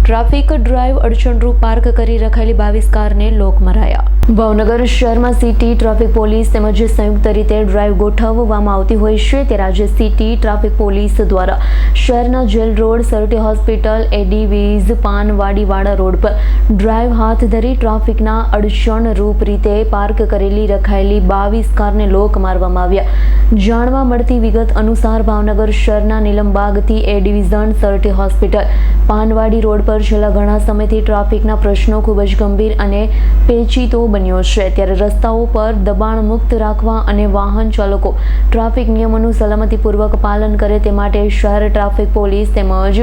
Traffic drive અડચણરૂપ park કરી રખાયેલી 22 કારને લોક મરાયા. ભાવનગર શહેરમાં સિટી ટ્રાફિક પોલીસ તેમજ સંયુક્ત રીતે ડ્રાઈવ ગોઠવવામાં આવતી હોય છે ત્યારે આજે સિટી ટ્રાફિક પોલીસ દ્વારા શહેરના jail road, Sir T hospital, A division, પાનવાડીવાડા રોડ પર ડ્રાઈવ હાથ ધરી ટ્રાફિકના અડચણરૂપ રીતે પાર્ક કરેલી રખાયેલી 22 કારને લોક મારવામાં આવ્યા. જાણવા મળતી વિગત અનુસાર ભાવનગર શહેરના નીલમબાગથી A division, Sir T hospital, Panwadi road પર છેલ્લા ઘણા સમયથી ટ્રાફિકના પ્રશ્નો ખૂબ જ ગંભીર અને પેચીદો બન્યો છે ત્યારે રસ્તાઓ પર દબાણ મુક્ત રાખવા અને વાહન ચાલકો ટ્રાફિક નિયમોનું સલામતીપૂર્વક પાલન કરે તે માટે શહેર ટ્રાફિક પોલીસ તેમજ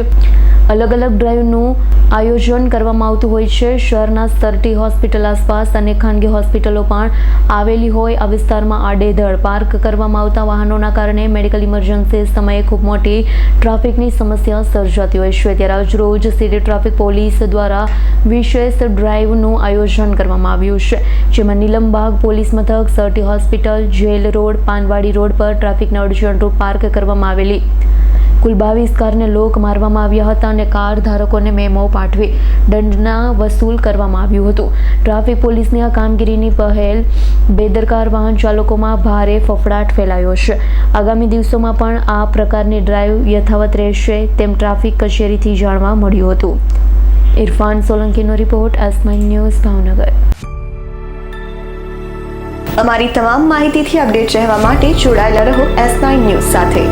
અલગ અલગ ડ્રાઈવનું આયોજન કરવામાં આવતું હોય છે. શહેરના સરટી હોસ્પિટલ આસપાસ અને ખાનગી હોસ્પિટલો પણ આવેલી હોય આ વિસ્તારમાં આડેધડ પાર્ક કરવામાં આવતા વાહનોના કારણે મેડિકલ ઇમરજન્સી સમયે ખૂબ મોટી ટ્રાફિકની સમસ્યા સર્જાતી હોય છે ત્યારે આજ રોજ સિટી ટ્રાફિક પોલીસ દ્વારા વિશેષ ડ્રાઈવનું આયોજન કરવામાં આવ્યું છે જેમાં નીલમબાગ પોલીસ મથક, sir T hospital, jail road, Panwadi road પર ટ્રાફિકના અડચણરૂપ પાર્ક કરવામાં આવેલી કુલ 22 કારને લોક મારવામાં આવ્યા હતા અને કાર ધારકોને મેમો પાઠવી દંડના વસૂલ કરવામાં આવ્યું હતું. ટ્રાફિક પોલીસની આ કામગીરીની પહેલ બેદરકાર વાહન ચાલકોમાં ભારે ફફડાટ ફેલાયો છે. આગામી દિવસોમાં પણ આ પ્રકારની ડ્રાઈવ યથાવત રહેશે તેમ ટ્રાફિક કચેરીથી જાણવા મળ્યું હતું. ઇરફાન સોલંકીનો રિપોર્ટ, S9 ન્યૂઝ, ભાવનગર. અમારી તમામ માહિતીથી અપડેટ રહેવા માટે જોડાયેલા રહો S9 ન્યૂઝ સાથે.